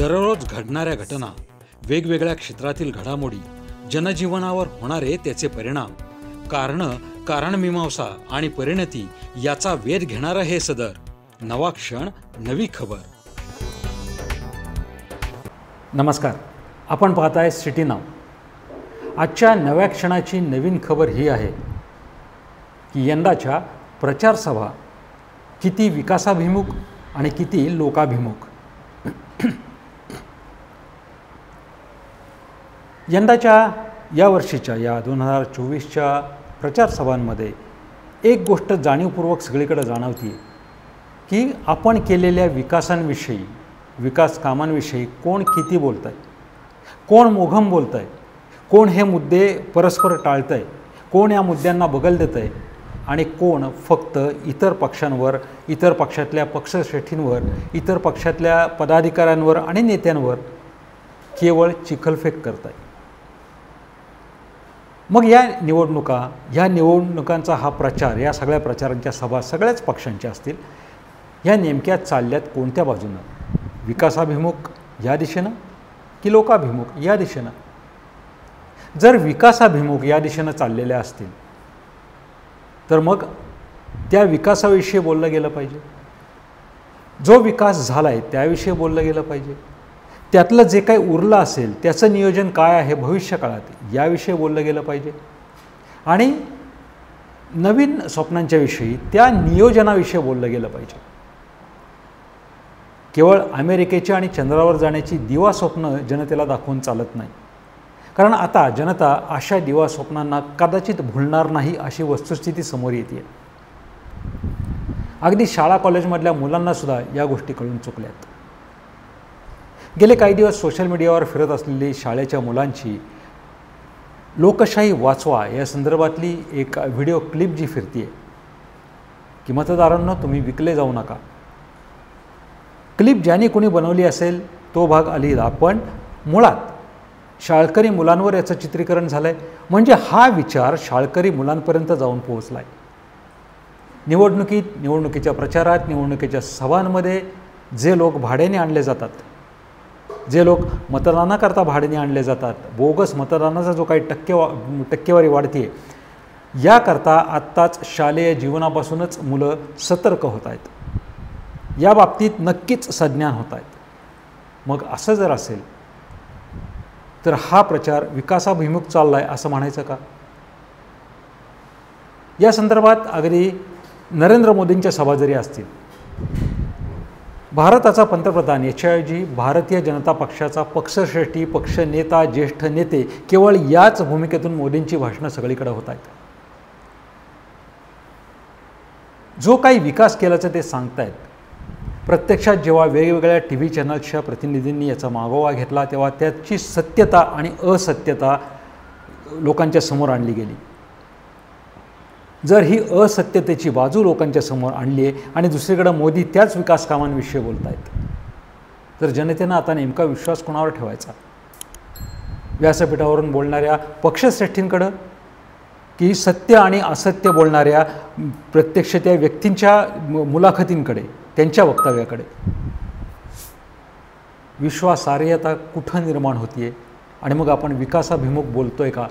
दररोज घडणाऱ्या घटना, वेगवेगळ्या क्षेत्रातील घडामोडी, जनजीवनावर होणारे त्याचे परिणाम, कारणमीमांसा आणि परिणती याचा वेध घेणारं हे सदर नवा क्षण, नवी खबर. नमस्कार, आपण पाहताय सिटी नाव. आजच्या नव्या क्षणाची नवीन खबर ही आहे की यंदाच्या प्रचार सभा किती विकासाभिमुख आणि किती लोकाभिमुख. यंदाच्या या वर्षीच्या या 2024च्या प्रचार सभांमध्ये एक गोष्ट जाणीवपूर्वक सगळीकडे जाणवते की आपण केलेल्या विकासांविषयी, विकास कामांविषयी कोण किती बोलत आहे, कोण मोघम बोलत आहे, कोण हे मुद्दे परस्पर टाळत आहे, कोण या मुद्द्यांना बगल देत आहे आणि कोण फक्त इतर पक्षांवर, इतर पक्षातल्या पक्षश्रेष्ठींवर, इतर पक्षातल्या पदाधिकाऱ्यांवर आणि नेत्यांवर केवळ चिखलफेक करत आहे. मग या निवडणुकांचा हा प्रचार, या सगळ्या प्रचारांच्या सभा सगळ्याच पक्षांच्या असतील, या नेमक्या चालल्यात कोणत्या बाजूनं? विकासाभिमुख या दिशेनं की लोकाभिमुख या दिशेनं? जर विकासाभिमुख या दिशेनं चाललेल्या असतील तर मग त्या विकासाविषयी बोललं गेलं पाहिजे. जो विकास झाला आहे त्याविषयी बोललं गेलं पाहिजे. त्यातलं जे काही उरलं असेल त्याचं नियोजन काय आहे भविष्यकाळात याविषयी बोललं गेलं पाहिजे. आणि नवीन स्वप्नांच्या विषयी, त्या नियोजनाविषयी बोललं गेलं पाहिजे. केवळ अमेरिकेच्या आणि चंद्रावर जाण्याची दिवा स्वप्न जनतेला दाखवून चालत नाही. कारण आता जनता अशा दिवा स्वप्नांना कदाचित भुलणार नाही अशी वस्तुस्थिती समोर येते. अगदी शाळा कॉलेजमधल्या मुलांनासुद्धा या गोष्टी कळून चुकल्यात. गेले काही दिवस सोशल मीडियावर फिरत असलेली शाळेच्या मुलांची लोकशाही वाचवा या संदर्भातली एक व्हिडिओ क्लिप जी फिरते की मतदारांनो तुम्ही विकले जाऊ नका. क्लिप ज्याने कोणी बनवली असेल तो भाग अलहिदा, पण मुळात शाळकरी मुलांवर याचं चित्रीकरण झालं आहे. म्हणजे हा विचार शाळकरी मुलांपर्यंत जाऊन पोहोचला आहे. निवडणुकीच्या प्रचारात, निवडणुकीच्या सभांमध्ये जे लोक भाड्याने आणले जातात, जे लोक मतदानाकरता भाड्याने आणले जातात, बोगस मतदानाचा जो काही टक्केवारी वाढते, याकरता आत्ताच शालेय जीवनापासूनच मुलं सतर्क होत आहेत. या बाबतीत नक्कीच सज्ञान होत आहेत. मग असं जर असेल तर हा प्रचार विकासाभिमुख चालला आहे असं म्हणायचं का? या संदर्भात अगदी नरेंद्र मोदींच्या सभा जरी असतील, भारताचा पंतप्रधान याच्याऐवजी भारतीय जनता पक्षाचा पक्षश्रेष्ठी, पक्षनेता, ज्येष्ठ नेते केवळ याच भूमिकेतून मोदींची भाषणं सगळीकडे होत आहेत. जो काही विकास केल्याचं ते सांगतायत, प्रत्यक्षात जेव्हा वेगवेगळ्या TV चॅनल्सच्या प्रतिनिधींनी याचा मागोवा घेतला तेव्हा त्याची सत्यता आणि असत्यता लोकांच्या समोर आणली गेली. जर ही असत्यतेची बाजू लोकांच्या समोर आणली आहे आणि दुसरीकडे मोदी त्याच विकास कामांविषयी बोलत आहेत, तर जनतेनं आता नेमका विश्वास कोणावर ठेवायचा? व्यासपीठावरून बोलणाऱ्या पक्षश्रेष्ठींकडं की सत्य आणि असत्य बोलणाऱ्या प्रत्यक्ष त्या व्यक्तींच्या मुलाखतींकडे, त्यांच्या वक्तव्याकडे? विश्वासार्हता कुठं निर्माण होतीये? आणि मग आपण विकासाभिमुख बोलतोय का?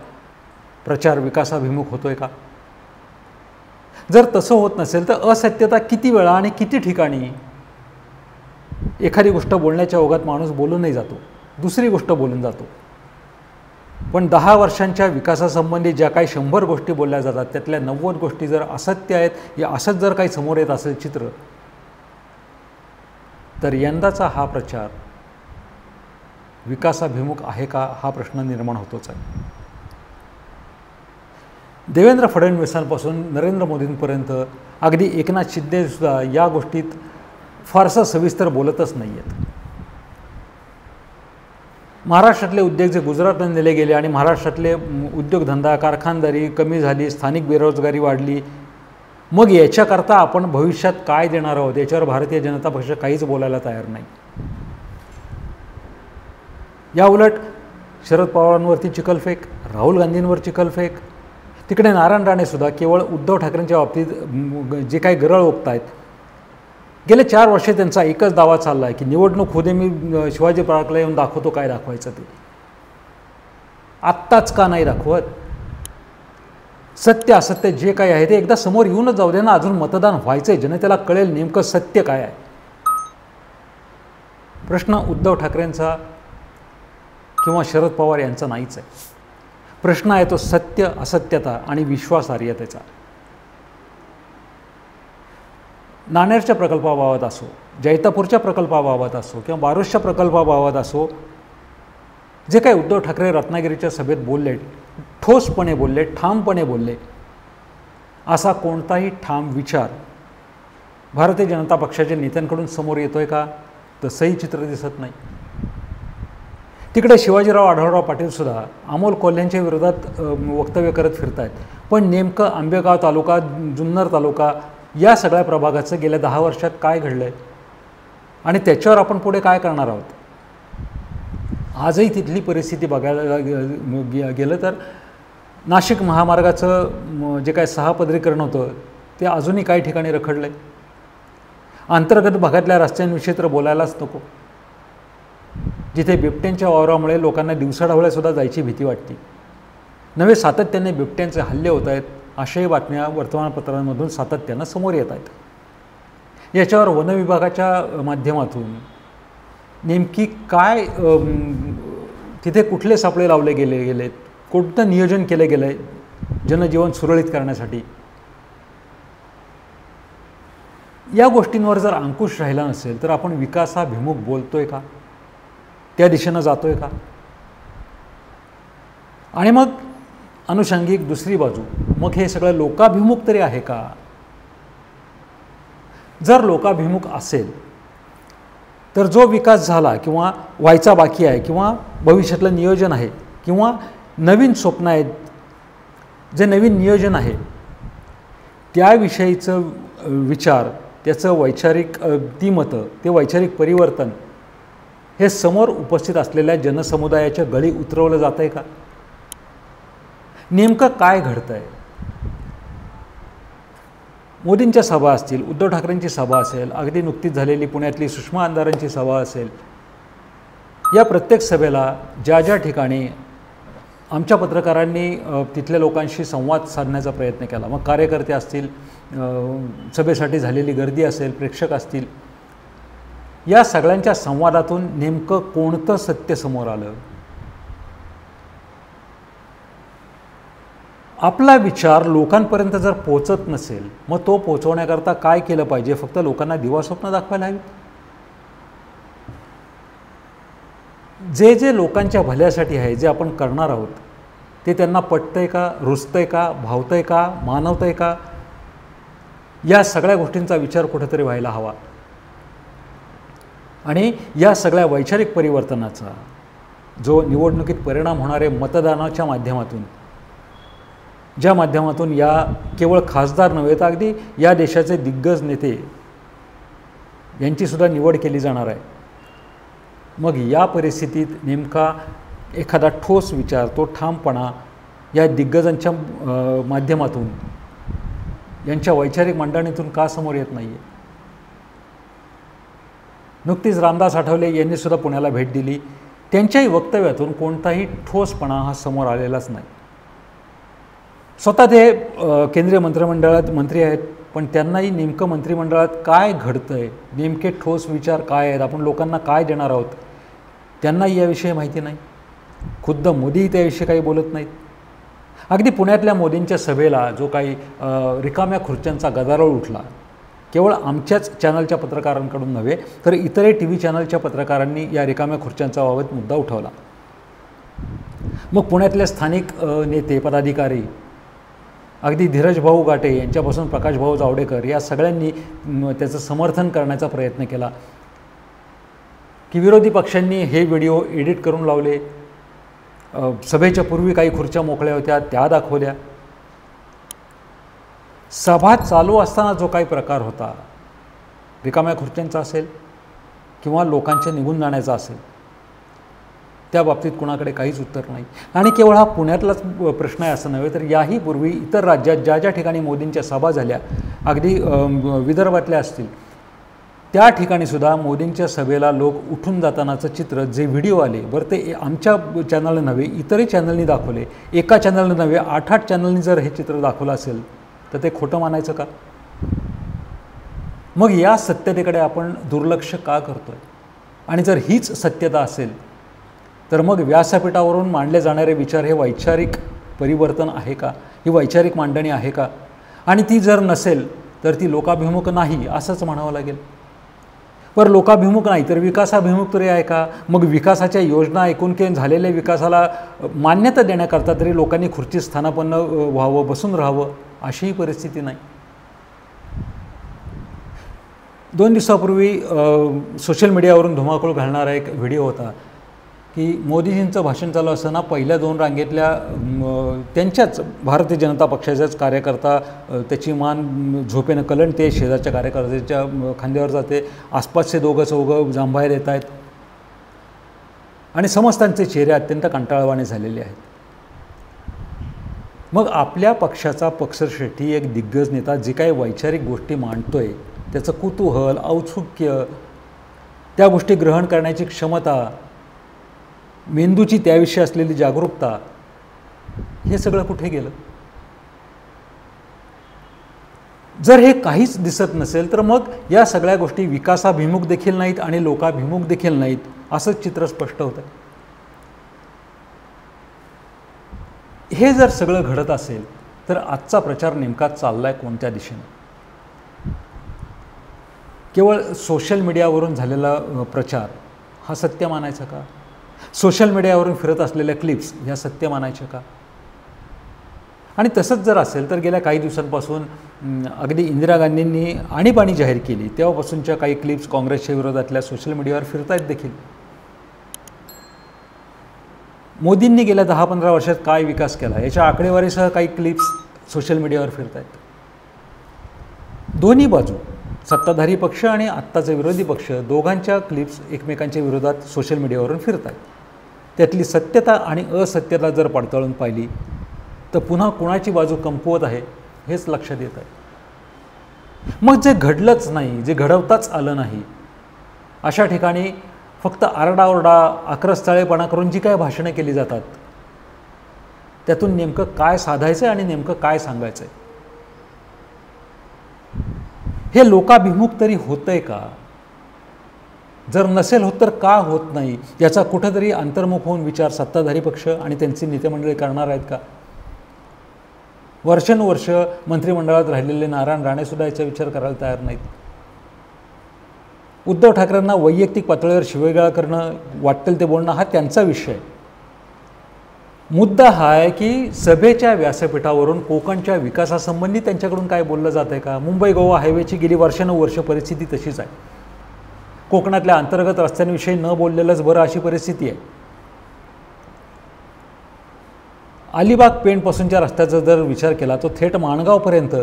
प्रचार विकासाभिमुख होतोय का? जर तसं होत नसेल तर असत्यता किती वेळा आणि किती ठिकाणी एखादी गोष्ट बोलण्याच्या ओघात माणूस बोलूनही जातो, दुसरी गोष्ट बोलून जातो. पण 10 वर्षांच्या विकासासंबंधी ज्या काही 100 गोष्टी बोलल्या जातात त्यातल्या 90 गोष्टी जर असत्य आहेत या असंच जर काही समोर येत असेल चित्र, तर यंदाचा हा प्रचार विकासाभिमुख आहे का हा प्रश्न निर्माण होतोच आहे. देवेंद्र फडणवीसांपासून नरेंद्र मोदींपर्यंत अगदी एकनाथ शिंदेसुद्धा या गोष्टीत फारसं सविस्तर बोलतच नाही आहेत. महाराष्ट्रातले उद्योग जे गुजरातला नेले गेले आणि महाराष्ट्रातले उद्योगधंदा, कारखानदारी कमी झाली, स्थानिक बेरोजगारी वाढली, मग याच्याकरता आपण भविष्यात काय देणार आहोत याच्यावर भारतीय जनता पक्ष काहीच बोलायला तयार नाही. या उलट शरद पवारांवरती चिखलफेक, राहुल गांधींवर चिखलफेक, तिकडे नारायण राणेसुद्धा केवळ उद्धव ठाकरेंच्या बाबतीत जे काही गरळ ओकत आहेत, गेले 4 वर्षे त्यांचा एकच दावा चालला आहे की निवडणूक होऊ दे, मी शिवाजी पार्कला येऊन दाखवतो काय दाखवायचं ते. आत्ताच का नाही दाखवत? सत्य असत्य जे काही आहे ते एकदा समोर येऊनच जाऊ दे ना. अजून मतदान व्हायचंय, जनतेला कळेल नेमकं सत्य काय आहे. प्रश्न उद्धव ठाकरेंचा किंवा शरद पवार यांचा नाहीच आहे. प्रश्न आहे तो सत्य, असत्यता आणि विश्वासार्हतेचा. नाणेरच्या प्रकल्पाबाबत असो, जैतापूरच्या प्रकल्पाबाबत असो किंवा बारुशच्या प्रकल्पाबाबत असो, जे काही उद्धव ठाकरे रत्नागिरीच्या सभेत बोलले, ठोसपणे बोलले, ठामपणे बोलले, असा कोणताही ठाम विचार भारतीय जनता पक्षाच्या नेत्यांकडून समोर येतोय का? तसंही चित्र दिसत नाही. तिकडे शिवाजीराव आढळराव पाटीलसुद्धा अमोल कोल्ह्यांच्या विरोधात वक्तव्य करत फिरत आहेत. पण नेमकं आंबेगाव तालुका, जुन्नर तालुका या सगळ्या प्रभागाचं गेल्या 10 वर्षात काय घडलं आहे आणि त्याच्यावर आपण पुढे काय करणार आहोत? आजही तिथली परिस्थिती बघायला गेलं तर नाशिक महामार्गाचं जे काय 6 पदरीकरण होतं ते अजूनही काही ठिकाणी रखडलं आहे. अंतर्गत भागातल्या रस्त्यांविषयी तर बोलायलाच नको, जिथे बिबट्यांच्या वावरामुळे लोकांना दिवसाढवळ्यासुद्धा जायची भीती वाटते. नवे सातत्याने बिबट्यांचे हल्ले होत आहेत, अशाही बातम्या वर्तमानपत्रांमधून सातत्यानं समोर येत आहेत. याच्यावर वनविभागाच्या माध्यमातून नेमकी काय तिथे कुठले सापळे लावले गेलेत, कोणतं नियोजन केलं गेलं आहे जनजीवन सुरळीत करण्यासाठी, या गोष्टींवर जर अंकुश राहिला नसेल तर आपण विकासाभिमुख बोलतोय का? त्या दिशेनं जातोय का? आणि मग अनुषंगिक दुसरी बाजू, मग हे सगळं लोकाभिमुख तरी आहे का? जर लोकाभिमुख असेल तर जो विकास झाला किंवा व्हायचा बाकी आहे किंवा भविष्यातलं नियोजन आहे किंवा नवीन स्वप्न आहेत, जे नवीन नियोजन आहे त्याविषयीचं विचार, त्याचं वैचारिक ती मतं, ते वैचारिक परिवर्तन हे समोर उपस्थित असलेल्या जनसमुदायाच्या गळी उतरवलं जात आहे का? नेमकं काय घडतं आहे? मोदींच्या सभा असतील, उद्धव ठाकरेंची सभा असेल, अगदी नुकतीच झालेली पुण्यातली सुषमा अंधारांची सभा असेल, या प्रत्येक सभेला ज्या ज्या ठिकाणी आमच्या पत्रकारांनी तिथल्या लोकांशी संवाद साधण्याचा प्रयत्न केला, मग कार्यकर्ते असतील, सभेसाठी झालेली गर्दी असेल, प्रेक्षक असतील, या सगळ्यांच्या संवादातून नेमकं कोणतं सत्य समोर आलं? आपला विचार लोकांपर्यंत जर पोचत नसेल, मग तो पोचवण्याकरता काय केलं पाहिजे? फक्त लोकांना दिवास्वप्न दाखवायला हवी? जे जे लोकांच्या भल्यासाठी आहे, जे आपण करणार आहोत, ते त्यांना पटतंय का, रुचतंय का, भावतंय का, मानवतंय का? या सगळ्या गोष्टींचा विचार कुठेतरी व्हायला हवा. आणि या सगळ्या वैचारिक परिवर्तनाचा जो निवडणुकीत परिणाम होणारे मतदानाच्या माध्यमातून, ज्या माध्यमातून या केवळ खासदार नव्हे तर अगदी या देशाचे दिग्गज नेते यांचीसुद्धा निवड केली जाणार आहे, मग या परिस्थितीत नेमका एखादा ठोस विचार, तो ठामपणा या दिग्गजांच्या माध्यमातून, यांच्या वैचारिक मांडणीतून का समोर येत नाही आहे? नुकतीच रामदास आठवले यांनी सुद्धा पुण्याला भेट दिली. त्यांच्याही वक्तव्यातून कोणताही ठोसपणा हा समोर आलेलाच नाही. स्वतः ते केंद्रीय मंत्रिमंडळात मंत्री आहेत, पण त्यांनाही नेमकं मंत्रिमंडळात काय घडतं आहे, नेमके ठोस विचार काय आहेत, आपण लोकांना काय देणार आहोत, त्यांनाही याविषयी माहिती नाही. खुद्द मोदीही त्याविषयी काही बोलत नाहीत. अगदी पुण्यातल्या मोदींच्या सभेला जो काही रिकाम्या खुर्च्यांचा गदारोळ उठला, केवळ आमच्याच चॅनलच्या पत्रकारांकडून नव्हे तर इतरही TV चॅनलच्या पत्रकारांनी या रिकाम्या खुर्च्यांचा बाबत मुद्दा उठवला. मग पुण्यातले स्थानिक नेते, पदाधिकारी, अगदी धीरज भाऊ गाटे यांच्यापासून प्रकाश भाऊ जावडेकर या सगळ्यांनी त्याचं समर्थन करण्याचा प्रयत्न केला की विरोधी पक्षांनी हे व्हिडिओ एडिट करून लावले, सभेच्या पूर्वी काही खुर्च्या मोकळ्या होत्या त्या दाखवल्या. सभा चालू असताना जो काही प्रकार होता, रिकाम्या खुर्च्यांचा असेल किंवा लोकांच्या निघून जाण्याचा असेल, त्या बाबतीत कुणाकडे काहीच उत्तर नाही. आणि केवळ हा पुण्यातलाच प्रश्न आहे असं नव्हे तर याही पूर्वी इतर राज्यात ज्या ज्या ठिकाणी मोदींच्या सभा झाल्या, अगदी विदर्भातल्या असतील, त्या ठिकाणी सुद्धा मोदींच्या सभेला लोक उठून जातानाचं चित्र जे व्हिडिओ आले बरं ते आमच्या चॅनलला नव्हे इतरही चॅनलनी दाखवले, एका चॅनलला नव्हे 8-8 चॅनलनी जर हे चित्र दाखवलं असेल तर ते खोटं मानायचं का? मग या सत्यतेकडे आपण दुर्लक्ष का करतोय? आणि जर हीच सत्यता असेल तर मग व्यासपीठावरून मांडले जाणारे विचार हे वैचारिक परिवर्तन आहे का? ही वैचारिक मांडणी आहे का? आणि ती जर नसेल तर ती लोकाभिमुख नाही असंच म्हणावं लागेल. पर लोकाभिमुख नाही तर विकासाभिमुख तरी आहे का? मग विकासाच्या योजना ऐकून की झालेल्या विकासाला मान्यता देण्याकरता तरी लोकांनी खुर्ची स्थानापन्न व्हावं, बसून राहावं अशीही परिस्थिती नाही. 2 दिवसापूर्वी सोशल मीडियावरून धुमाकूळ घालणारा एक व्हिडिओ होता की मोदीजींचं भाषण चालू असताना पहिल्या 2 रांगेतल्या त्यांच्याच भारतीय जनता पक्षाच्याच कार्यकर्ता त्याची मान झोपेनं कलंडते, शेजारच्या कार्यकर्त्याच्या खांद्यावर जाते, आसपासचे 2-4 जांभया देत आहेत आणि समस्तांचे चेहरे अत्यंत कंटाळवाणे झालेले आहेत. मग आपल्या पक्षाचा पक्षश्रेष्ठी एक दिग्गज नेता जे काही वैचारिक गोष्टी मांडतोय त्याचं कुतूहल, औत्सुक्य, त्या गोष्टी ग्रहण करण्याची क्षमता, मेंदूची त्याविषयी असलेली जागरूकता हे सगळं कुठे गेलं? जर हे काहीच दिसत नसेल तर मग या सगळ्या गोष्टी विकासाभिमुख देखील नाहीत आणि लोकाभिमुख देखील नाहीत असंच चित्र स्पष्ट होतं. हे जर सगळं घडत असेल तर आजचा प्रचार नेमका चाललाय कोणत्या दिशेने? केवळ सोशल मीडियावरून झालेला प्रचार हा सत्य मानायचा का? सोशल मीडियावरून फिरत असलेल्या क्लिप्स ह्या सत्य मानायच्या का? आणि तसंच जर असेल तर गेल्या काही दिवसांपासून अगदी इंदिरा गांधींनी आणीबाणी जाहीर केली तेव्हापासूनच्या काही क्लिप्स काँग्रेसच्या विरोधातल्या सोशल मीडियावर फिरतायत देखील. मोदींनी गेल्या 10-15 वर्षात काय विकास केला याच्या आकडेवारीसह काही क्लिप्स सोशल मीडियावर फिरत आहेत. दोन्ही बाजू, सत्ताधारी पक्ष आणि आत्ताचे विरोधी पक्ष, दोघांच्या क्लिप्स एकमेकांच्या विरोधात सोशल मीडियावरून फिरत आहेत. त्यातली सत्यता आणि असत्यता जर पडताळून पाहिली तर पुन्हा कुणाची बाजू कमकुवत आहे हेच लक्षात येत आहे. मग जे घडलंच नाही, जे घडवताच आलं नाही अशा ठिकाणी फक्त आरडाओरडा, आक्रस्ताळेपणा करून जी काय भाषणं केली जातात त्यातून नेमकं काय साधायचं आणि नेमकं काय सांगायचं आहे? हे लोकाभिमुख तरी होतंय का? जर नसेल होत तर का होत नाही याचा कुठंतरी अंतर्मुख होऊन विचार सत्ताधारी पक्ष आणि त्यांची नेतेमंडळी करणार आहेत का? वर्षानुवर्ष मंत्रिमंडळात राहिलेले नारायण राणेसुद्धा याचा विचार करायला तयार नाहीत. उद्धव ठाकरेंना वैयक्तिक पातळीवर शिवेगाळ करणं, वाटेल ते बोलणं हा त्यांचा विषय. मुद्दा हा आहे की सभेच्या व्यासपीठावरून कोकणच्या विकासासंबंधी त्यांच्याकडून काय बोललं जात आहे का? मुंबई गोवा हायवेची गेली वर्षानुवर्ष परिस्थिती तशीच आहे. कोकणातल्या अंतर्गत रस्त्यांविषयी न बोललेलंच बरं अशी परिस्थिती आहे. अलिबाग पेणपासूनच्या रस्त्याचा जर विचार केला तो थेट माणगावपर्यंत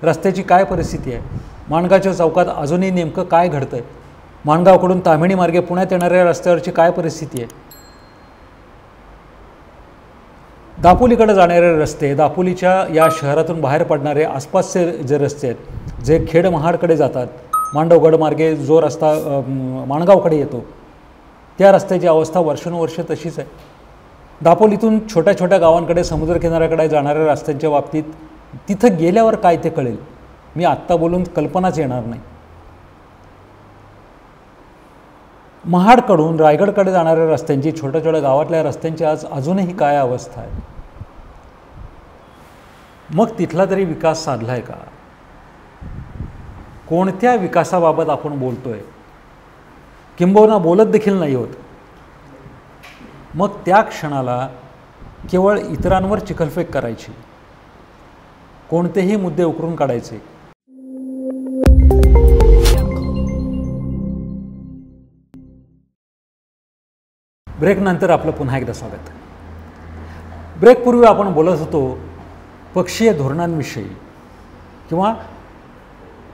रस्त्याची काय परिस्थिती आहे? माणगावच्या चौकात अजूनही नेमकं काय घडतं आहे? माणगावकडून ताम्हिणी मार्गे पुण्यात येणाऱ्या रस्त्यावरची काय परिस्थिती आहे? दापोलीकडे जाणारे रस्ते, दापोलीच्या या शहरातून बाहेर पडणारे आसपासचे जे रस्ते आहेत जे खेड महाडकडे जातात, मांडवगड मार्गे जो रस्ता माणगावकडे येतो त्या रस्त्याची अवस्था वर्षानुवर्ष तशीच आहे. दापोलीतून छोट्या छोट्या गावांकडे समुद्रकिनाऱ्याकडे जाणाऱ्या रस्त्यांच्या बाबतीत तिथं गेल्यावर काय ते कळेल, मी आत्ता बोलून कल्पनाच येणार नाही. महाडकडून रायगडकडे जाणाऱ्या रस्त्यांची, छोट्या छोट्या गावातल्या रस्त्यांची आज अजूनही काय अवस्था आहे? मग तिथला तरी विकास साधलाय का? कोणत्या विकासाबाबत आपण बोलतोय? किंबहुना बोलत देखील नाही होत. मग त्या क्षणाला केवळ इतरांवर चिखलफेक करायची, कोणतेही मुद्दे उकरून काढायचे. ब्रेकनंतर आपलं पुन्हा एकदा स्वागत. ब्रेकपूर्वी आपण बोलत होतो पक्षीय धोरणांविषयी किंवा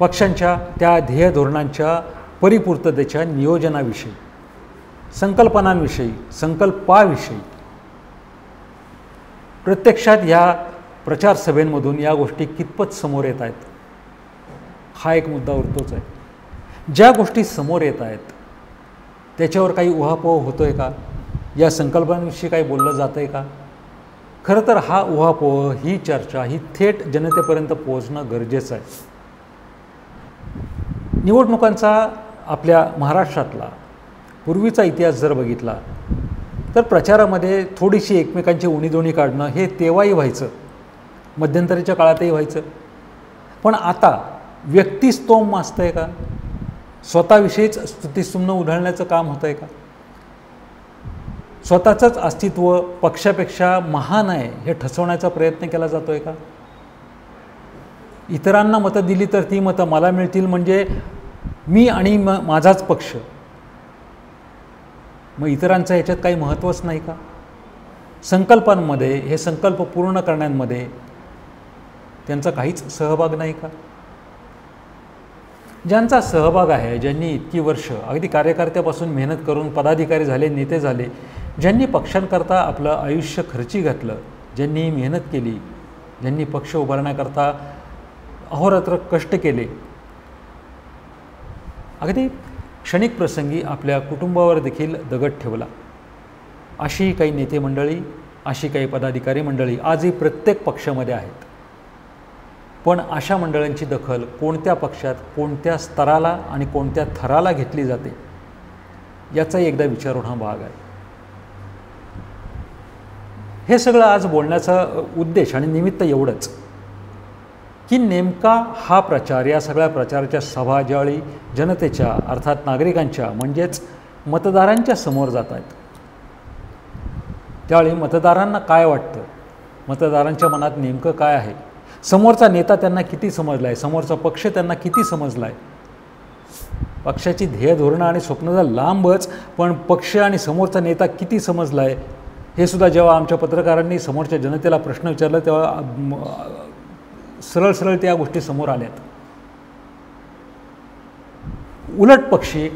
पक्षांच्या त्या ध्येय धोरणांच्या परिपूर्ततेच्या नियोजनाविषयी, संकल्पनांविषयी, संकल्पाविषयी. प्रत्यक्षात ह्या प्रचारसभेंमधून या गोष्टी कितपत समोर येत आहेत हा एक मुद्दा उरतोच आहे. ज्या गोष्टी समोर येत आहेत त्याच्यावर काही उहापोह होतो आहे का? या संकल्पनांविषयी काही बोललं जातं आहे का? खरं तर हा उहापोह, ही चर्चा ही थेट जनतेपर्यंत पोहोचणं गरजेचं आहे. निवडणुकांचा आपल्या महाराष्ट्रातला पूर्वीचा इतिहास जर बघितला तर प्रचारामध्ये थोडीशी एकमेकांची उणीधुणी काढणं हे तेव्हाही व्हायचं, मध्यंतरीच्या काळातही व्हायचं. पण आता व्यक्तिस्तोम माजतं आहे का? स्वतःविषयीच स्तुतिस्तुम्न उधळण्याचं काम होतं आहे का? स्वतःचंच अस्तित्व पक्षापेक्षा महान आहे हे ठसवण्याचा प्रयत्न केला जातो आहे का? इतरांना मतं दिली तर ती मतं मला मिळतील म्हणजे मी आणि माझाच पक्ष, मग इतरांचं ह्याच्यात काही महत्त्वच नाही का? संकल्पांमध्ये, हे संकल्प पूर्ण करण्यामध्ये त्यांचा काहीच सहभाग नाही का? ज्यांचा सहभाग आहे, ज्यांनी इतकी वर्ष अगदी कार्यकर्त्यापासून मेहनत करून पदाधिकारी झाले, नेते झाले, ज्यांनी पक्षांकरता आपलं आयुष्य खर्ची घातलं, ज्यांनी मेहनत केली, ज्यांनी पक्ष उभारण्याकरता अहोरात्र कष्ट केले, अगदी क्षणिक प्रसंगी आपल्या कुटुंबावर देखील दगड ठेवला, अशी काही नेते मंडळी, अशी काही पदाधिकारी मंडळी आजही प्रत्येक पक्षामध्ये आहेत. पण अशा मंडळांची दखल कोणत्या पक्षात, कोणत्या स्तराला आणि कोणत्या थराला घेतली जाते याचाही एकदा विचारून हा भाग आहे. हे सगळं आज बोलण्याचा उद्देश आणि निमित्त एवढंच की नेमका हा प्रचार, या सगळ्या प्रचाराच्या सभा ज्यावेळी जनतेच्या अर्थात नागरिकांच्या म्हणजेच मतदारांच्या समोर जात आहेत त्यावेळी मतदारांना काय वाटतं, मतदारांच्या मनात नेमकं काय आहे, समोरचा नेता त्यांना किती समजला आहे, समोरचा पक्ष त्यांना किती समजला आहे, पक्षाची ध्येय धोरणं आणि स्वप्न तर लांबच, पण पक्ष आणि समोरचा नेता किती समजला आहे हे सुद्धा जेव्हा आमच्या पत्रकारांनी समोरच्या जनतेला प्रश्न विचारला तेव्हा सरळ सरळ त्या गोष्टी समोर आल्यात. उलट पक्षी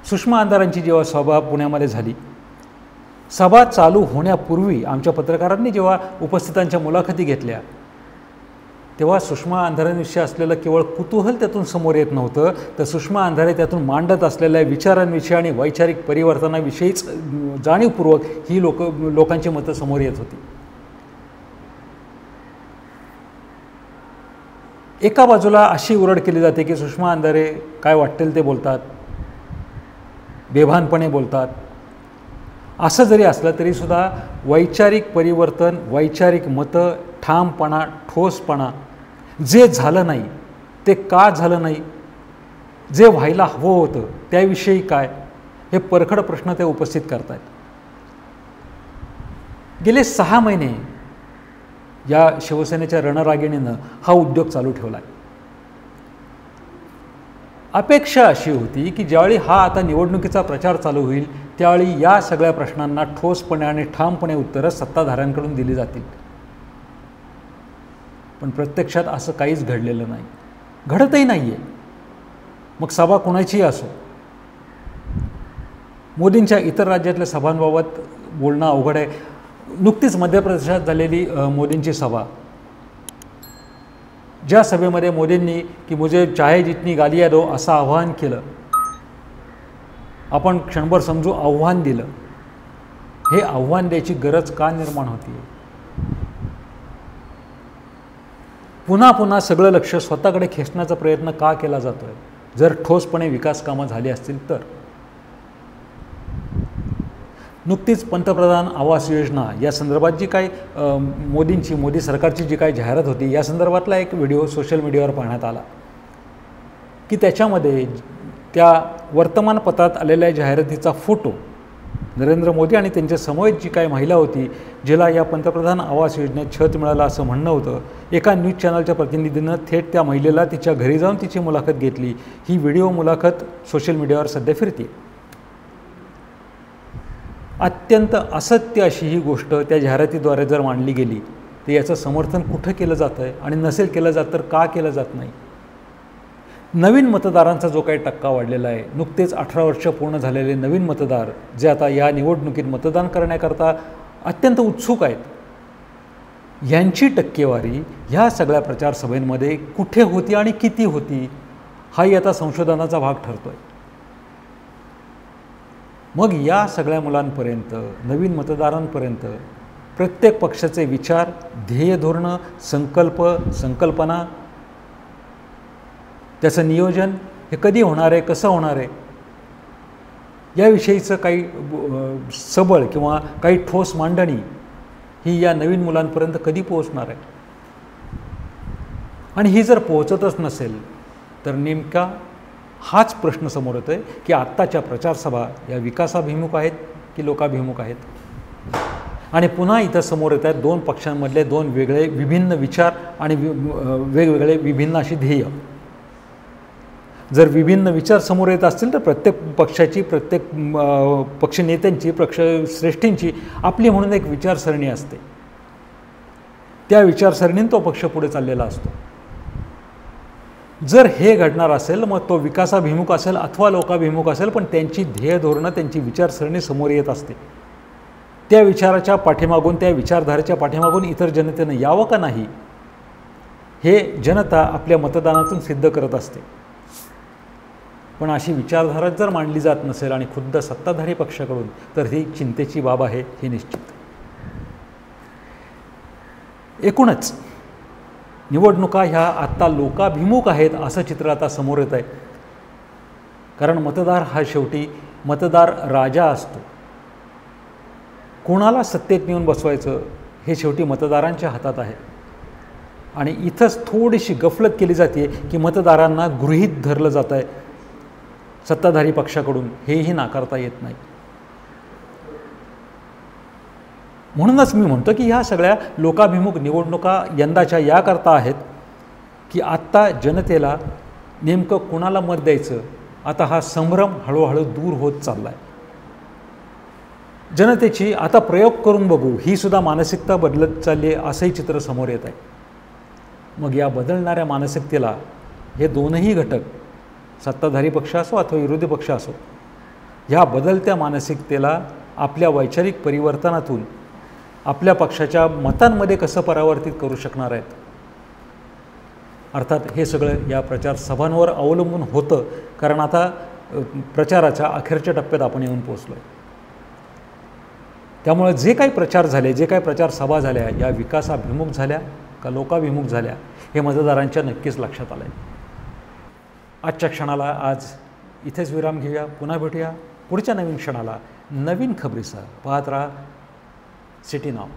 सुषमा अंधारांची जेव्हा सभा पुण्यामध्ये झाली, सभा चालू होण्यापूर्वी आमच्या पत्रकारांनी जेव्हा उपस्थितांच्या मुलाखती घेतल्या तेव्हा सुषमा अंधारांविषयी असलेलं केवळ कुतूहल त्यातून समोर येत नव्हतं, तर सुषमा अंधारे त्यातून मांडत असलेल्या विचारांविषयी आणि वैचारिक परिवर्तनाविषयीच जाणीवपूर्वक ही लोकांची मतं समोर येत होती. एका बाजूला अशी उरड केली जाते की सुषमा अंधारे काय वाटेल ते बोलतात, बेभानपणे बोलतात. असं जरी असलं तरीसुद्धा वैचारिक परिवर्तन, वैचारिक मतं, ठामपणा, ठोसपणा, जे झालं नाही ते का झालं नाही, जे व्हायला हवं होतं त्याविषयी काय, हे परखड प्रश्न ते उपस्थित करतात. गेले 6 महिने या शिवसेनेच्या रणरागिणीनं हा उद्योग चालू ठेवला आहे. अपेक्षा अशी होती की ज्यावेळी हा आता निवडणुकीचा प्रचार चालू होईल त्यावेळी या सगळ्या प्रश्नांना ठोसपणे आणि ठामपणे उत्तरं सत्ताधाऱ्यांकडून दिली जातील. पण प्रत्यक्षात असं काहीच घडलेलं नाही, घडतही नाही आहे. मग सभा कोणाचीही असो. मोदींच्या इतर राज्यातल्या सभांबाबत बोलणं अवघड आहे. नुकतीच मध्य प्रदेशात झालेली मोदींची सभा, ज्या सभेमध्ये मोदींनी की मुझे चाहे जितनी गालियाँ दो असं आव्हान केलं, आपण क्षणभर समजू आव्हान दिलं, हे आव्हान द्यायची गरज का निर्माण होती? पुन्हा पुन्हा सगळं लक्ष स्वतःकडे खेचण्याचा प्रयत्न का केला जातोय? जर ठोसपणे विकास कामं झाली असतील तर. नुकतीच पंतप्रधान आवास योजना या संदर्भात जी काही मोदी सरकारची जी काही जाहिरात होती या संदर्भातला एक व्हिडिओ सोशल मीडियावर पाहण्यात आला की त्याच्यामध्ये त्या वर्तमानपत्रात आलेल्या जाहिरातीचा फोटो नरेंद्र मोदी आणि त्यांच्या समवेत जी काही महिला होती जिला या पंतप्रधान आवास योजनेत छत मिळालं असं म्हणणं होतं, एका न्यूज चॅनलच्या प्रतिनिधीनं थेट त्या महिलेला तिच्या घरी जाऊन तिची मुलाखत घेतली. ही व्हिडिओ मुलाखत सोशल मीडियावर सध्या फिरते. अत्यंत असत्य अशी ही गोष्ट त्या जाहिरातीद्वारे जर मांडली गेली तर याचं समर्थन कुठं केलं जातं आहे आणि नसेल केलं जात तर का केलं जात नाही? नवीन मतदारांचा जो काही टक्का वाढलेला आहे, नुकतेच 18 वर्ष पूर्ण झालेले नवीन मतदार जे आता या निवडणुकीत मतदान करण्याकरता अत्यंत उत्सुक आहेत, यांची टक्केवारी ह्या सगळ्या प्रचारसभेमध्ये कुठे होती आणि किती होती हाही आता संशोधनाचा भाग ठरतो आहे. मग या सगळ्या मुलांपर्यंत, नवीन मतदारांपर्यंत प्रत्येक पक्षाचे विचार, ध्येय, धोरणं, संकल्पना, त्याचं नियोजन हे कधी होणार आहे, कसं होणार आहे, याविषयीचं काही सबळ किंवा काही ठोस मांडणी ही या नवीन मुलांपर्यंत कधी पोहोचणार आहे. आणि ही जर पोहोचतच नसेल तर नेमका हाच प्रश्न समोर येतो आहे की आत्ताच्या प्रचारसभा या विकासाभिमुख आहेत की लोकाभिमुख आहेत. आणि पुन्हा इथं समोर येत आहेत दोन पक्षांमधले दोन वेगळे विभिन्न विचार आणि वेगवेगळे विभिन्न अशी ध्येय. जर विभिन्न विचार समोर येत असतील तर प्रत्येक पक्षाची, प्रत्येक पक्षनेत्यांची, पक्षश्रेष्ठींची आपली म्हणून एक विचारसरणी असते. त्या विचारसरणीने तो पक्ष पुढे चाललेला असतो. जर हे घडणार असेल मग तो विकासाभिमुख असेल अथवा लोकाभिमुख असेल, पण त्यांची ध्येय धोरणं, त्यांची विचारसरणी समोर येत असते. त्या विचाराच्या पाठीमागून, त्या विचारधारेच्या पाठीमागून इतर जनतेनं यावं का नाही हे जनता आपल्या मतदानातून सिद्ध करत असते. पण अशी विचारधारा जर मांडली जात नसेल आणि खुद्द सत्ताधारी पक्षाकडून, तर ही चिंतेची बाब आहे, हे निश्चित. एकूणच निवडणुका ह्या आत्ता लोकाभिमुख आहेत असं चित्र आता समोर येत आहे. कारण मतदार हा शेवटी मतदार राजा असतो. कोणाला सत्तेत नेऊन बसवायचं हे शेवटी मतदारांच्या हातात आहे. आणि इथंच थोडीशी गफलत केली जाते की मतदारांना गृहीत धरलं जात आहे सत्ताधारी पक्षाकडून, हेही नाकारता येत नाही. म्हणूनच मी म्हणतो की ह्या सगळ्या लोकाभिमुख निवडणुका यंदाच्या याकरता आहेत की आत्ता जनतेला नेमकं कुणाला मत द्यायचं, आता हा संभ्रम हळूहळू दूर होत चालला आहे. जनतेची आता प्रयोग करून बघू ही सुद्धा मानसिकता बदलत चालली आहे असंही चित्र समोर येत आहे. मग या बदलणाऱ्या मानसिकतेला हे दोनही घटक, सत्ताधारी पक्ष असो अथवा विरोधी पक्ष असो, ह्या बदलत्या मानसिकतेला आपल्या वैचारिक परिवर्तनातून आपल्या पक्षाच्या मतांमध्ये कसं परावर्तित करू शकणार आहेत. अर्थात हे सगळं या प्रचार सभांवर अवलंबून होतं, कारण आता प्रचाराच्या अखेरच्या टप्प्यात आपण येऊन पोचलो आहे. त्यामुळे जे काही प्रचार झाले, जे काही प्रचार सभा झाल्या, या विकासाभिमुख झाल्या का लोकाभिमुख झाल्या हे मतदारांच्या नक्कीच लक्षात आलं आहे. आजच्या क्षणाला आज इथेच विराम घेऊया. पुन्हा भेटूया पुढच्या नवीन क्षणाला नवीन खबरीसह. पाहत राहा सिटी नाव.